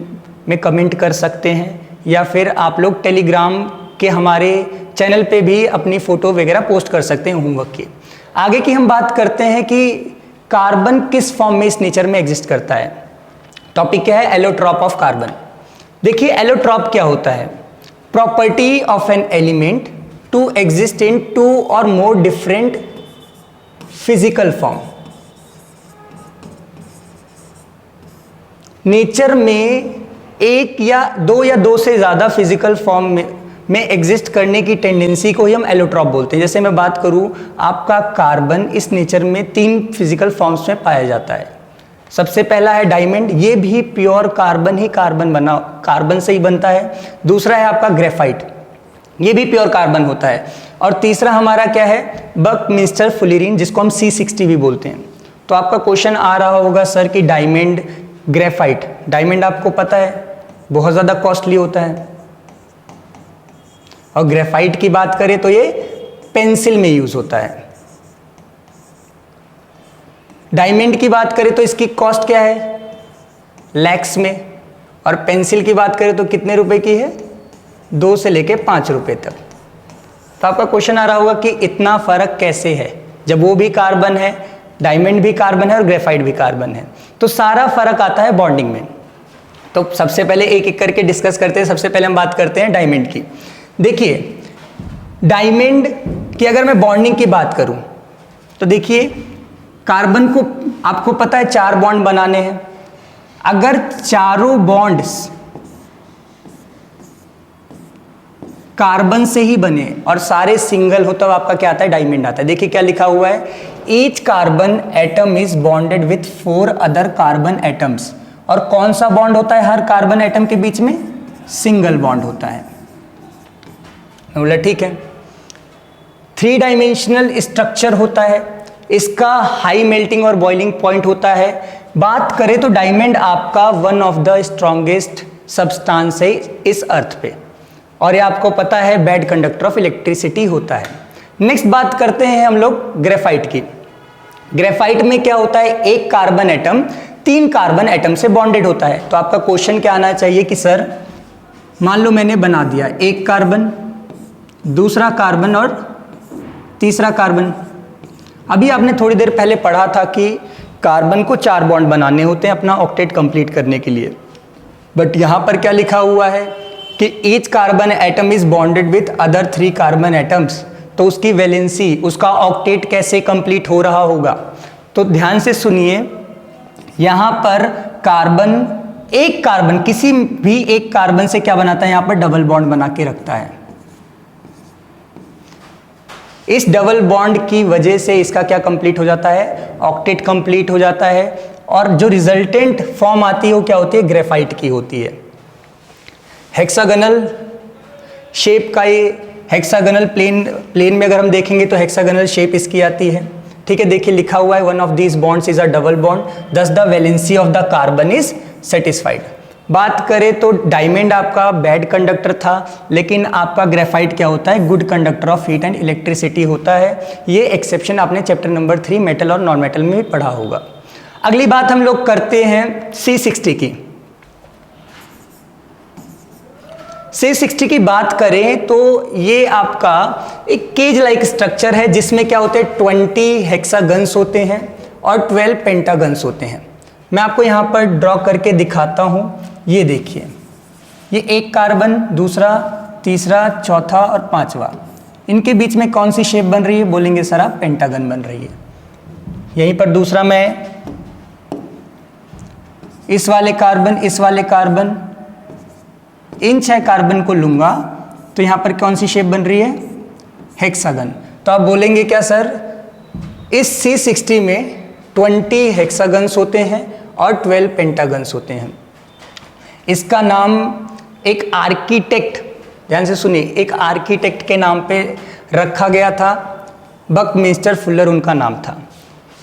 में कमेंट कर सकते हैं, या फिर आप लोग टेलीग्राम के हमारे चैनल पे भी अपनी फ़ोटो वगैरह पोस्ट कर सकते हैं होमवर्क की। आगे की हम बात करते हैं कि कार्बन किस फॉर्म में इस नेचर में एग्जिस्ट करता है। टॉपिक क्या है, एलोट्रॉप ऑफ कार्बन। देखिए एलोट्रॉप क्या होता है, property of an element to exist in 2 और more different physical form. Nature में एक या 2 से ज़्यादा फिजिकल फॉर्म में एग्जिस्ट करने की टेंडेंसी को ही हम एलोट्रॉप बोलते हैं। जैसे मैं बात करूं, आपका कार्बन इस नेचर में 3 फिजिकल फॉर्म्स में पाया जाता है। सबसे पहला है डायमंड, ये भी प्योर कार्बन से ही बनता है। दूसरा है आपका ग्रेफाइट, ये भी प्योर कार्बन होता है। और तीसरा हमारा क्या है, बकमिंस्टर फुलेरीन, जिसको हम C60 भी बोलते हैं। तो आपका क्वेश्चन आ रहा होगा सर कि डायमंड, ग्रेफाइट, डायमंड आपको पता है बहुत ज़्यादा कॉस्टली होता है, और ग्रेफाइट की बात करें तो ये पेंसिल में यूज होता है। डायमंड की बात करें तो इसकी कॉस्ट क्या है, लैक्स में, और पेंसिल की बात करें तो कितने रुपए की है, 2 से लेके 5 रुपए तक। तो आपका क्वेश्चन आ रहा होगा कि इतना फर्क कैसे है, जब वो भी कार्बन है, डायमंड भी कार्बन है और ग्रेफाइट भी कार्बन है। तो सारा फर्क आता है बॉन्डिंग में। तो सबसे पहले एक एक करके डिस्कस करते हैं। सबसे पहले हम बात करते हैं डायमंड की। देखिए डायमंड की अगर मैं बॉन्डिंग की बात करूं तो देखिए कार्बन को आपको पता है 4 बॉन्ड बनाने हैं। अगर चारों बॉन्ड्स कार्बन से ही बने और सारे सिंगल हो तो आपका क्या आता है, डायमंड आता है। देखिए क्या लिखा हुआ है, each carbon atom is bonded with 4 other carbon atoms. और कौन सा बॉन्ड होता है हर कार्बन एटम के बीच में, सिंगल बॉन्ड होता है। बोला ठीक है। 3 डायमेंशनल स्ट्रक्चर होता है, इसका हाई मेल्टिंग और बॉइलिंग पॉइंट होता है। बात करें तो डायमंड आपका one of the strongest substance है इस अर्थ पे, और ये आपको पता है बैड कंडक्टर ऑफ इलेक्ट्रिसिटी होता है। नेक्स्ट बात करते हैं हम लोग ग्रेफाइट की। ग्रेफाइट में क्या होता है, एक कार्बन एटम 3 कार्बन एटम से बॉन्डेड होता है। तो आपका क्वेश्चन क्या आना चाहिए कि सर मान लो मैंने बना दिया एक कार्बन, दूसरा कार्बन और तीसरा कार्बन। अभी आपने थोड़ी देर पहले पढ़ा था कि कार्बन को 4 बॉन्ड बनाने होते हैं अपना ऑक्टेट कंप्लीट करने के लिए, बट यहां पर क्या लिखा हुआ है कि each carbon atom is bonded with other 3 carbon atoms. तो उसकी वैलेंसी, उसका ऑक्टेट कैसे कंप्लीट हो रहा होगा। तो ध्यान से सुनिए, यहां पर कार्बन, एक कार्बन किसी भी एक कार्बन से क्या बनाता है, यहां पर डबल बॉन्ड बना के रखता है। इस डबल बॉन्ड की वजह से इसका क्या कंप्लीट हो जाता है, ऑक्टेट कंप्लीट हो जाता है। और जो रिजल्टेंट फॉर्म आती है वो क्या होती है, ग्रेफाइट की होती है। हेक्सागोनल शेप का ये हेक्सागोनल प्लेन में अगर हम देखेंगे तो हेक्सागोनल शेप इसकी आती है। ठीक है, देखिए लिखा हुआ है one of these bonds is a double bond, thus the valency of the carbon is satisfied. बात करें तो डायमंड आपका बैड कंडक्टर था, लेकिन आपका ग्रेफाइट क्या होता है, good conductor of heat and electricity होता है। ये एक्सेप्शन आपने चैप्टर नंबर 3 मेटल और नॉन मेटल में भी पढ़ा होगा। अगली बात हम लोग करते हैं C60 की। C60 की बात करें तो ये आपका एक केज लाइक स्ट्रक्चर है जिसमें क्या होते हैं 20 हेक्सागन्स होते हैं और 12 पेंटागन्स होते हैं। मैं आपको यहाँ पर ड्रॉ करके दिखाता हूँ। ये देखिए, ये एक कार्बन, दूसरा, तीसरा, चौथा और पांचवा, इनके बीच में कौन सी शेप बन रही है, बोलेंगे सर आप पेंटागन बन रही है। यहीं पर दूसरा मैं इस वाले कार्बन, इस वाले कार्बन, इन 6 कार्बन को लूंगा तो यहां पर कौन सी शेप बन रही है, हेक्सागन। तो आप बोलेंगे क्या सर, इस C60 में 20 हेक्सागन्स होते हैं और 12 पेंटागन्स होते हैं। इसका नाम एक आर्किटेक्ट, ध्यान से सुनिए, एक आर्किटेक्ट के नाम पे रखा गया था, बकमिंस्टर फुलर उनका नाम था।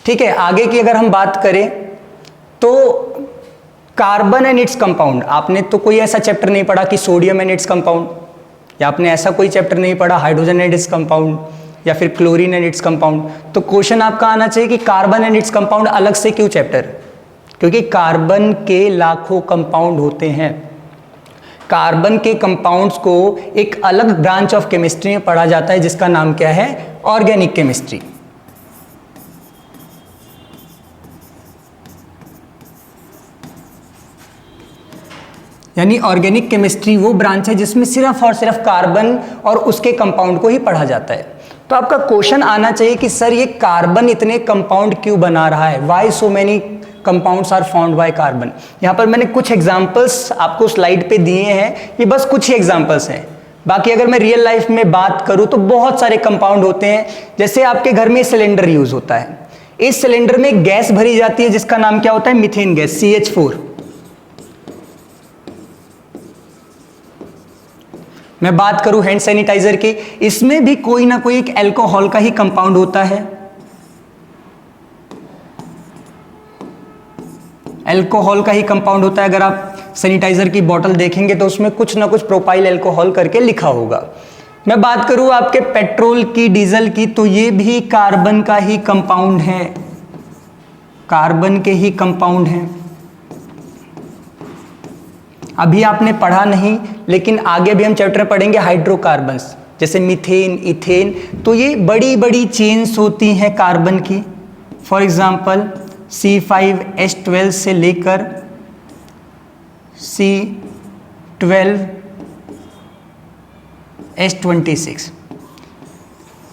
ठीक है, आगे की अगर हम बात करें तो कार्बन एंड इट्स कंपाउंड, आपने तो कोई ऐसा चैप्टर नहीं पढ़ा कि सोडियम एंड इट्स कंपाउंड, या आपने ऐसा कोई चैप्टर नहीं पढ़ा हाइड्रोजन एंड इट्स कंपाउंड, या फिर क्लोरीन एंड इट्स कंपाउंड। तो क्वेश्चन आपका आना चाहिए कि कार्बन एंड इट्स कंपाउंड अलग से क्यों चैप्टर, क्योंकि कार्बन के लाखों कंपाउंड होते हैं। कार्बन के कंपाउंड्स को एक अलग ब्रांच ऑफ केमिस्ट्री में पढ़ा जाता है जिसका नाम क्या है, ऑर्गेनिक केमिस्ट्री। यानी ऑर्गेनिक केमिस्ट्री वो ब्रांच है जिसमें सिर्फ और सिर्फ कार्बन और उसके कंपाउंड को ही पढ़ा जाता है। तो आपका क्वेश्चन आना चाहिए कि सर ये कार्बन इतने कंपाउंड क्यों बना रहा है, why so many compounds are found by carbon. यहाँ पर मैंने कुछ एग्जांपल्स आपको स्लाइड पे दिए हैं, ये बस कुछ ही एग्जांपल्स हैं। बाकी अगर मैं रियल लाइफ में बात करूँ तो बहुत सारे कंपाउंड होते हैं। जैसे आपके घर में सिलेंडर यूज होता है, इस सिलेंडर में गैस भरी जाती है जिसका नाम क्या होता है, मीथेन गैस, CH4। मैं बात करूं हैंड सैनिटाइजर की, इसमें भी कोई ना कोई एक अल्कोहल का ही कंपाउंड होता है। अल्कोहल का ही कंपाउंड होता है। अगर आप सैनिटाइजर की बोतल देखेंगे तो उसमें कुछ ना कुछ प्रोपाइल अल्कोहल करके लिखा होगा। मैं बात करूं आपके पेट्रोल की, डीजल की, तो ये भी कार्बन का ही कंपाउंड है, कार्बन के ही कंपाउंड हैं। अभी आपने पढ़ा नहीं, लेकिन आगे भी हम चैप्टर पढ़ेंगे हाइड्रोकार्बन्स, जैसे मीथेन, इथेन। तो ये बड़ी बड़ी चेन्स होती हैं कार्बन की। फॉर एग्जांपल C5H12 से लेकर C12H26,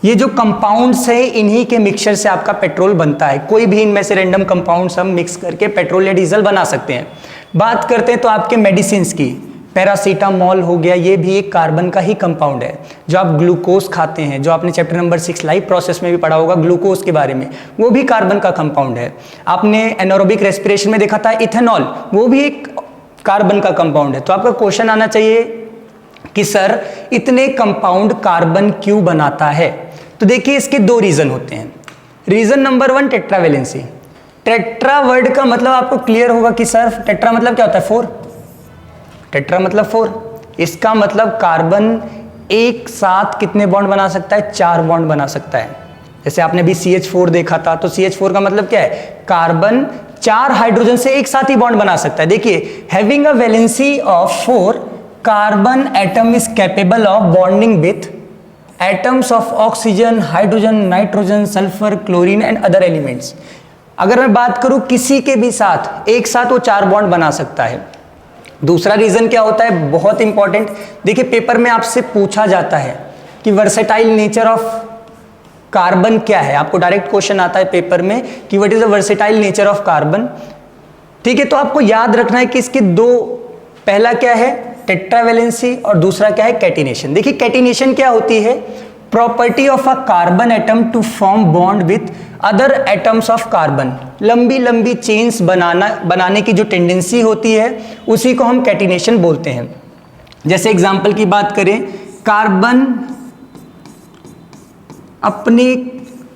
ये जो कंपाउंड्स है इन्हीं के मिक्सचर से आपका पेट्रोल बनता है। कोई भी इनमें से रैंडम कंपाउंड्स हम मिक्स करके पेट्रोल या डीजल बना सकते हैं। बात करते हैं तो आपके मेडिसिन्स की, पैरासीटामोल हो गया, ये भी एक कार्बन का ही कंपाउंड है। जो आप ग्लूकोज खाते हैं, जो आपने चैप्टर नंबर 6 लाइफ प्रोसेस में भी पढ़ा होगा ग्लूकोज के बारे में, वो भी कार्बन का कंपाउंड है। आपने एनारोबिक रेस्पिरेशन में देखा था इथेनॉल, वो भी एक कार्बन का कंपाउंड है। तो आपका क्वेश्चन आना चाहिए कि सर इतने कंपाउंड कार्बन क्यों बनाता है? तो देखिए इसके दो रीजन होते हैं। Reason number 1, tetravalency. Tetra word का मतलब आपको क्लियर होगा कि सर टेट्रा मतलब क्या होता है? 4। टेट्रा मतलब 4। इसका मतलब कार्बन एक साथ कितने बॉन्ड बना सकता है? 4 बॉन्ड बना सकता है। जैसे आपने भी CH4 देखा था, तो CH4 का मतलब क्या है? कार्बन 4 हाइड्रोजन से एक साथ ही बॉन्ड बना सकता है। देखिए, having a valency of 4, carbon atom is capable of bonding with atoms of oxygen, hydrogen, nitrogen, sulphur, chlorine and other elements. अगर मैं बात करूं किसी के भी साथ, एक साथ वो 4 बॉन्ड बना सकता है। दूसरा रीजन क्या होता है, बहुत इंपॉर्टेंट, देखिए पेपर में आपसे पूछा जाता है कि वर्सेटाइल नेचर ऑफ कार्बन क्या है। आपको डायरेक्ट क्वेश्चन आता है पेपर में कि what is the versatile nature of carbon. ठीक है, तो आपको याद रखना है कि इसके दो, पहला क्या है टेट्रावेलेंसी और दूसरा क्या है कैटिनेशन। देखिए कैटिनेशन क्या होती है? Property of a carbon atom to form bond with other atoms of carbon. लंबी लंबी चेन्स बनाने की जो टेंडेंसी होती है उसी को हम कैटिनेशन बोलते हैं। जैसे एग्जांपल की बात करें, कार्बन अपने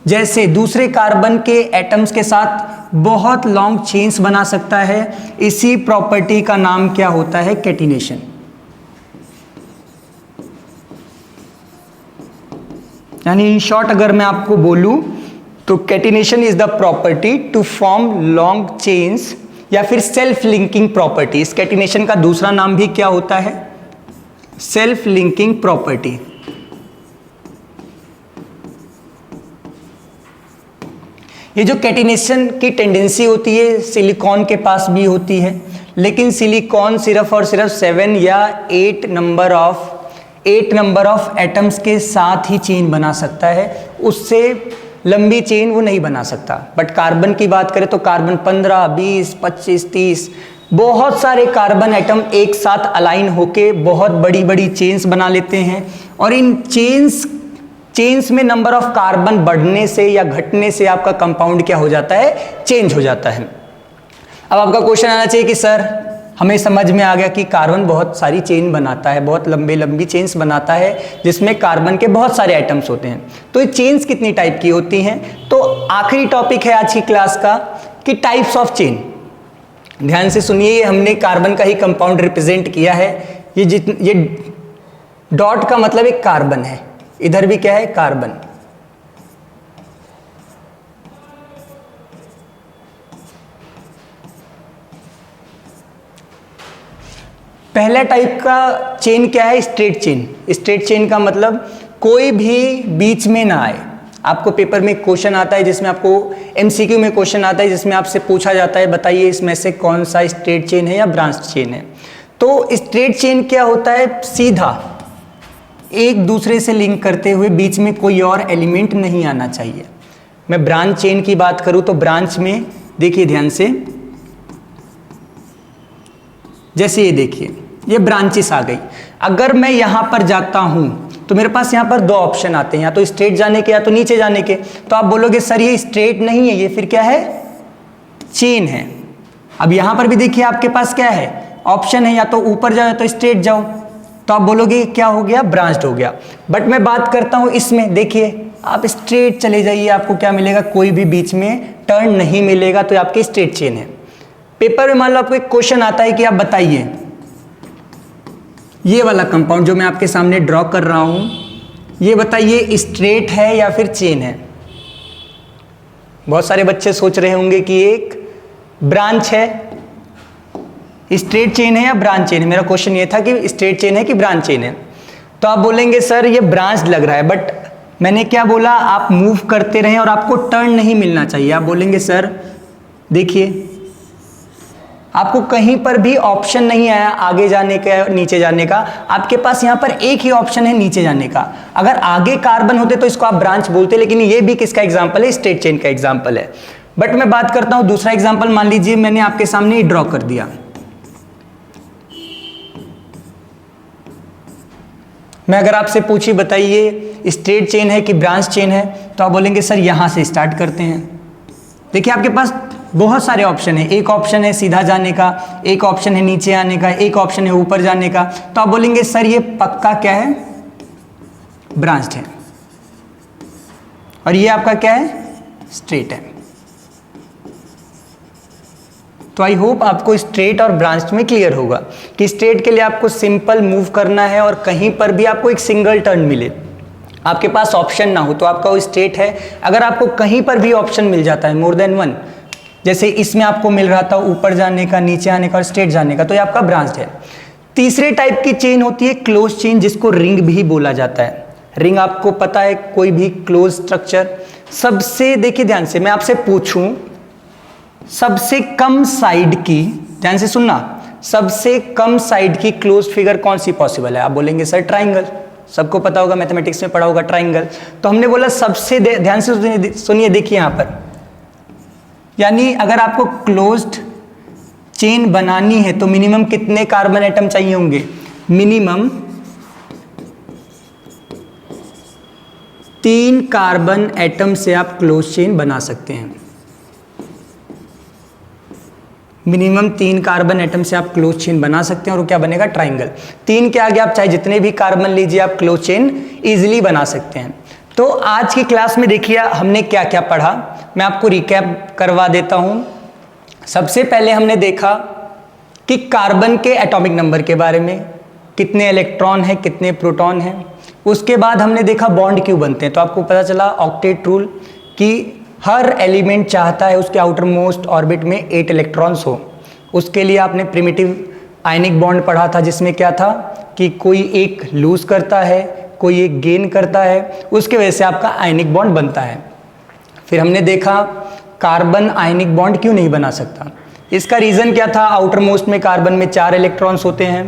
जैसे दूसरे कार्बन के एटम्स के साथ बहुत लॉन्ग चेन्स बना सकता है। इसी प्रॉपर्टी का नाम क्या होता है? कैटिनेशन। यानी इन शॉर्ट अगर मैं आपको बोलूं तो catenation is the property to form long chains या फिर सेल्फ लिंकिंग प्रॉपर्टी। इस कैटिनेशन का दूसरा नाम भी क्या होता है? Self linking property. ये जो कैटिनेशन की टेंडेंसी होती है सिलिकॉन के पास भी होती है, लेकिन सिलिकॉन सिर्फ और सिर्फ 7 या 8 नंबर ऑफ एटम्स के साथ ही चेन बना सकता है, उससे लंबी चेन वो नहीं बना सकता। बट कार्बन की बात करें तो कार्बन 15, 20, 25, 30 बहुत सारे कार्बन एटम एक साथ अलाइन होके बहुत बड़ी बड़ी चेन्स बना लेते हैं, और इन चेन्स में नंबर ऑफ कार्बन बढ़ने से या घटने से आपका कंपाउंड क्या हो जाता है? चेंज हो जाता है। अब आपका क्वेश्चन आना चाहिए कि सर हमें समझ में आ गया कि कार्बन बहुत सारी चेन बनाता है, बहुत लंबी लंबी चेन्स बनाता है जिसमें कार्बन के बहुत सारे आइटम्स होते हैं। तो ये चेन्स कितनी टाइप की होती हैं? तो आखिरी टॉपिक है आज की क्लास का कि टाइप्स ऑफ चेन। ध्यान से सुनिए, ये हमने कार्बन का ही कंपाउंड रिप्रेजेंट किया है। ये डॉट का मतलब एक कार्बन है, इधर भी क्या है? कार्बन। पहला टाइप का चेन क्या है? Straight chain. स्ट्रेट चेन का मतलब कोई भी बीच में ना आए। आपको पेपर में क्वेश्चन आता है जिसमें आपको MCQ में क्वेश्चन आता है जिसमें आपसे पूछा जाता है बताइए इसमें से कौन सा स्ट्रेट चेन है या ब्रांच चेन है। तो स्ट्रेट चेन क्या होता है? सीधा एक दूसरे से लिंक करते हुए बीच में कोई और एलिमेंट नहीं आना चाहिए। मैं ब्रांच चेन की बात करूं तो ब्रांच में देखिए ध्यान से, जैसे ये देखिए ये ब्रांचेस आ गई। अगर मैं यहां पर जाता हूं तो मेरे पास यहां पर दो ऑप्शन आते हैं, या तो स्ट्रेट जाने के या तो नीचे जाने के। तो आप बोलोगे सर ये स्ट्रेट नहीं है, ये फिर क्या है? चेन है। अब यहां पर भी देखिए आपके पास क्या है? ऑप्शन है, या तो ऊपर जाओ या तो स्ट्रेट जाओ। तो आप बोलोगे क्या हो गया? ब्रांच्ड हो गया। बट मैं बात करता हूं इसमें, देखिए आप स्ट्रेट चले जाइए, आपको क्या मिलेगा? कोई भी बीच में टर्न नहीं मिलेगा, तो आपकी स्ट्रेट चेन है। पेपर में मान लो आपको एक क्वेश्चन आता है कि आप बताइए ये वाला कंपाउंड जो मैं आपके सामने ड्रॉ कर रहा हूं, ये बताइए स्ट्रेट है या फिर चेन है। बहुत सारे बच्चे सोच रहे होंगे कि एक ब्रांच है, स्ट्रेट चेन है या ब्रांच चेन है। मेरा क्वेश्चन ये था कि स्ट्रेट चेन है कि ब्रांच चेन है। तो आप बोलेंगे सर ये ब्रांच लग रहा है, बट मैंने क्या बोला, आप मूव करते रहें और आपको टर्न नहीं मिलना चाहिए। आप बोलेंगे सर देखिए आपको कहीं पर भी ऑप्शन नहीं आया आगे जाने का नीचे जाने का, आपके पास यहाँ पर एक ही ऑप्शन है नीचे जाने का। अगर आगे कार्बन होते तो इसको आप ब्रांच बोलते, लेकिन ये भी किसका एग्जाम्पल है, स्ट्रेट चेन का एग्जाम्पल है। बट मैं बात करता हूं दूसरा एग्जाम्पल। मान लीजिए मैंने आपके सामने ड्रॉ कर दिया, मैं अगर आपसे पूछी बताइए स्ट्रेट चेन है कि ब्रांच चेन है, तो आप बोलेंगे सर यहां से स्टार्ट करते हैं। देखिए आपके पास बहुत सारे ऑप्शन है, एक ऑप्शन है सीधा जाने का, एक ऑप्शन है नीचे आने का, एक ऑप्शन है ऊपर जाने का। तो आप बोलेंगे सर ये पक्का क्या है, ब्रांच्ड है, और ये आपका क्या है, स्ट्रेट है। तो आई होप आपको स्ट्रेट और ब्रांच में क्लियर होगा कि स्ट्रेट के लिए आपको सिंपल मूव करना है और कहीं पर भी आपको एक सिंगल टर्न मिले, आपके पास ऑप्शन ना हो तो आपका वो स्ट्रेट है। अगर आपको कहीं पर भी ऑप्शन मिल जाता है मोर देन वन, जैसे इसमें आपको मिल रहा था ऊपर जाने का, नीचे आने का और स्ट्रेट जाने का, तो ये आपका ब्रांच्ड है। तीसरे टाइप की चेन होती है क्लोज चेन, जिसको रिंग भी बोला जाता है। रिंग आपको पता है कोई भी क्लोज स्ट्रक्चर, सबसे देखिए ध्यान से, मैं आपसे पूछूं सबसे कम साइड की, ध्यान से सुनना, सबसे कम साइड की क्लोज फिगर कौन सी पॉसिबल है। आप बोलेंगे सर ट्राइंगल, सबको पता होगा, मैथमेटिक्स में पढ़ा होगा ट्राइंगल। तो हमने बोला सबसे ध्यान से सुनिए, देखिए यहां पर, यानी अगर आपको क्लोज्ड चेन बनानी है तो मिनिमम कितने कार्बन एटम चाहिए होंगे, मिनिमम 3 कार्बन एटम से आप क्लोज चेन बना सकते हैं। मिनिमम 3 कार्बन एटम से आप क्लोज चेन बना सकते हैं, और वो क्या बनेगा, ट्राइंगल। 3 के आगे आप चाहे जितने भी कार्बन लीजिए, आप क्लोज चेन इजीली बना सकते हैं। तो आज की क्लास में देखिए हमने क्या क्या पढ़ा, मैं आपको रिकैप करवा देता हूं। सबसे पहले हमने देखा कि कार्बन के एटॉमिक नंबर के बारे में, कितने इलेक्ट्रॉन है, कितने प्रोटॉन है। उसके बाद हमने देखा बॉन्ड क्यों बनते हैं, तो आपको पता चला ऑक्टेट रूल कि हर एलिमेंट चाहता है उसके आउटर मोस्ट ऑर्बिट में 8 इलेक्ट्रॉन्स हो। उसके लिए आपने प्रिमिटिव आयनिक बॉन्ड पढ़ा था, जिसमें क्या था कि कोई एक लूज करता है, कोई एक गेन करता है, उसके वजह से आपका आयनिक बॉन्ड बनता है। फिर हमने देखा कार्बन आयनिक बॉन्ड क्यों नहीं बना सकता, इसका रीज़न क्या था, आउटर मोस्ट में कार्बन में 4 इलेक्ट्रॉन्स होते हैं,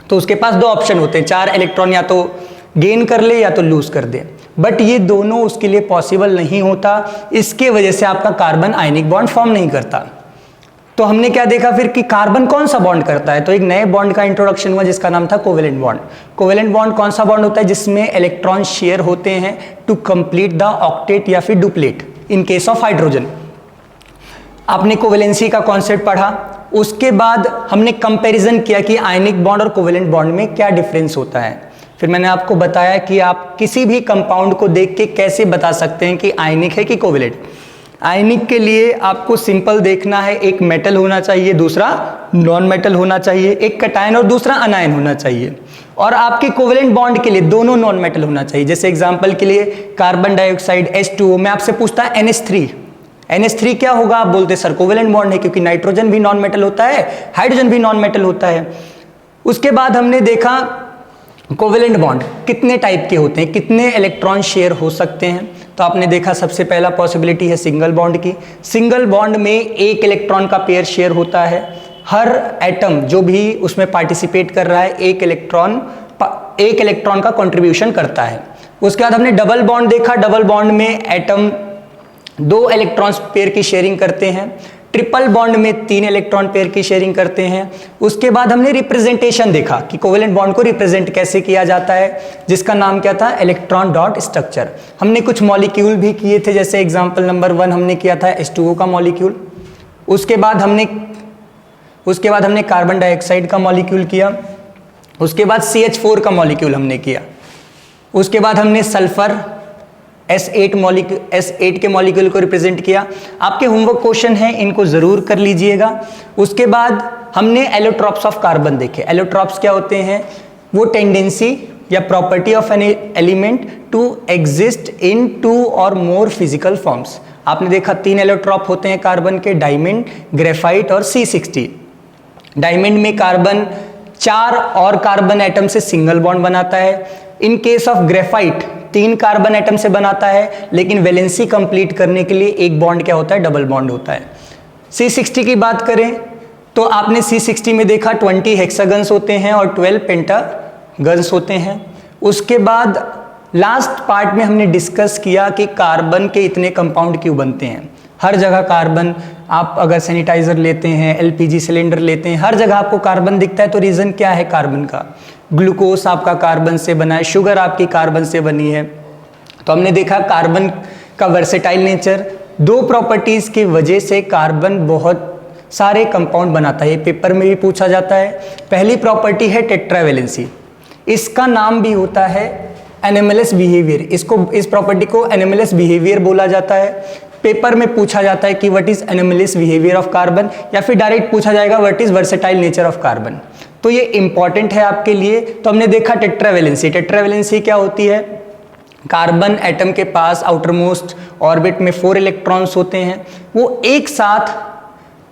तो उसके पास 2 ऑप्शन होते हैं, 4 इलेक्ट्रॉन या तो गेन कर ले या तो लूज कर दे, बट ये दोनों उसके लिए पॉसिबल नहीं होता। इसके वजह से आपका कार्बन आयनिक बॉन्ड फॉर्म नहीं करता। तो हमने क्या देखा फिर कि कार्बन कौन सा बॉन्ड करता है, तो एक नए बॉन्ड का इंट्रोडक्शन हुआ जिसका नाम था कोवेलेंट बॉन्ड। कोवेलेंट बॉन्ड कौन सा बॉन्ड होता है, जिसमें इलेक्ट्रॉन शेयर होते हैं टू कंप्लीट द ऑक्टेट या फिर duplet in case of hydrogen. आपने कोवेलेंसी का कॉन्सेप्ट पढ़ा। उसके बाद हमने कंपैरिजन किया कि आयनिक बॉन्ड और कोवेलेंट बॉन्ड में क्या डिफरेंस होता है। फिर मैंने आपको बताया कि आप किसी भी कंपाउंड को देख के कैसे बता सकते हैं कि आयनिक है कि कोवेलेंट। आयनिक के लिए आपको सिंपल देखना है, एक मेटल होना चाहिए, दूसरा नॉन मेटल होना चाहिए, एक कैटायन और दूसरा अनायन होना चाहिए। और आपके कोवेलेंट बॉन्ड के लिए दोनों नॉन मेटल होना चाहिए। जैसे एग्जांपल के लिए कार्बन डाइऑक्साइड H2O, मैं आपसे पूछता है NH3, NH3 क्या होगा, आप बोलते सर कोवेलेंट बॉन्ड है, क्योंकि नाइट्रोजन भी नॉन मेटल होता है, हाइड्रोजन भी नॉन मेटल होता है। उसके बाद हमने देखा कोवेलेंट बॉन्ड कितने टाइप के होते हैं, कितने इलेक्ट्रॉन शेयर हो सकते हैं। तो आपने देखा सबसे पहला पॉसिबिलिटी है सिंगल बॉन्ड की। सिंगल बॉन्ड में एक इलेक्ट्रॉन का पेयर शेयर होता है, हर एटम जो भी उसमें पार्टिसिपेट कर रहा है एक इलेक्ट्रॉन का कंट्रीब्यूशन करता है। उसके बाद हमने डबल बॉन्ड देखा, डबल बॉन्ड में एटम 2 इलेक्ट्रॉन्स पेयर की शेयरिंग करते हैं। ट्रिपल बॉन्ड में 3 इलेक्ट्रॉन पेयर की शेयरिंग करते हैं। उसके बाद हमने रिप्रेजेंटेशन देखा कि कोवेलेंट बॉन्ड को रिप्रेजेंट कैसे किया जाता है, जिसका नाम क्या था, इलेक्ट्रॉन डॉट स्ट्रक्चर। हमने कुछ मॉलिक्यूल भी किए थे, जैसे एग्जांपल नंबर 1 हमने किया था H2O का मॉलिक्यूल। उसके बाद हमने कार्बन डाइऑक्साइड का मॉलिक्यूल किया। उसके बाद CH4 का मॉलिक्यूल हमने किया। उसके बाद हमने सल्फर S8 के मॉलिक्यूल को रिप्रेजेंट किया। आपके होमवर्क क्वेश्चन है, इनको जरूर कर लीजिएगा। उसके बाद हमने एलोट्रॉप्स ऑफ कार्बन देखे। एलोट्रॉप्स क्या होते हैं? वो टेंडेंसी या property of an element to exist in 2 और मोर फिजिकल फॉर्म्स। आपने देखा 3 एलोट्रॉप होते हैं कार्बन के, डायमंड, ग्रेफाइट और C60। डायमंड में कार्बन 4 और कार्बन एटम से सिंगल बॉन्ड बनाता है। In case of graphite 3 carbon atom से बनाता है, लेकिन वैलेंसी कंप्लीट करने के लिए एक बॉन्ड क्या होता है? डबल बॉन्ड होता है। C60 की बात करें तो आपने C60 में देखा 20 हेक्सागन्स होते हैं और 12 पेंटागन्स होते हैं। उसके बाद लास्ट पार्ट में हमने डिस्कस किया कि कार्बन के इतने कंपाउंड क्यों बनते हैं। हर जगह कार्बन, आप अगर सैनिटाइजर लेते हैं, LPG सिलेंडर लेते हैं, हर जगह आपको कार्बन दिखता है। तो रीज़न क्या है कार्बन का? ग्लूकोज आपका कार्बन से बना है, शुगर आपकी कार्बन से बनी है। तो हमने देखा कार्बन का वर्सेटाइल नेचर, 2 प्रॉपर्टीज़ की वजह से कार्बन बहुत सारे कंपाउंड बनाता है। ये पेपर में भी पूछा जाता है। पहली प्रॉपर्टी है टेट्रावैलेंसी। इसका नाम भी होता है एनोमलस बिहेवियर। इस प्रॉपर्टी को एनोमलस बिहेवियर बोला जाता है। पेपर में पूछा जाता है कि what is anomalous behaviour of carbon, या फिर डायरेक्ट पूछा जाएगा what is versatile nature of carbon. तो ये इंपॉर्टेंट है आपके लिए। तो हमने देखा टेट्रावैलेंसी। टेट्रावैलेंसी क्या होती है? कार्बन एटम के पास आउटरमोस्ट ऑर्बिट में 4 इलेक्ट्रॉन्स होते हैं, वो एक साथ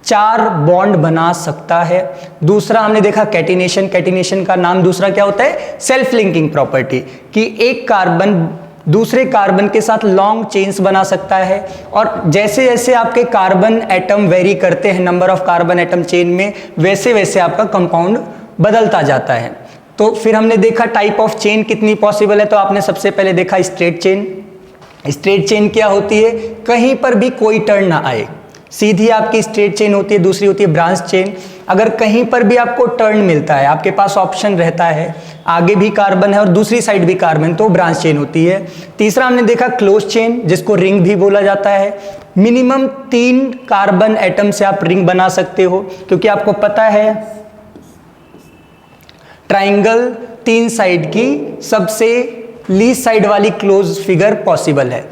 4 बॉन्ड बना सकता है। दूसरा हमने देखा कैटिनेशन। कैटिनेशन का नाम दूसरा क्या होता है? सेल्फ लिंकिंग प्रॉपर्टी, कि एक कार्बन दूसरे कार्बन के साथ लॉन्ग चेन्स बना सकता है। और जैसे जैसे आपके कार्बन एटम वेरी करते हैं number of carbon atom chain में, वैसे वैसे आपका कंपाउंड बदलता जाता है। तो फिर हमने देखा टाइप ऑफ चेन कितनी पॉसिबल है। तो आपने सबसे पहले देखा स्ट्रेट चेन। स्ट्रेट चेन क्या होती है? कहीं पर भी कोई टर्न ना आए, सीधी आपकी स्ट्रेट चेन होती है। दूसरी होती है ब्रांच चेन। अगर कहीं पर भी आपको टर्न मिलता है, आपके पास ऑप्शन रहता है, आगे भी कार्बन है और दूसरी साइड भी कार्बन, तो ब्रांच चेन होती है। तीसरा हमने देखा क्लोज चेन, जिसको रिंग भी बोला जाता है। मिनिमम 3 कार्बन एटम से आप रिंग बना सकते हो, क्योंकि आपको पता है ट्राइंगल 3 साइड की सबसे लीस्ट साइड वाली क्लोज फिगर पॉसिबल है।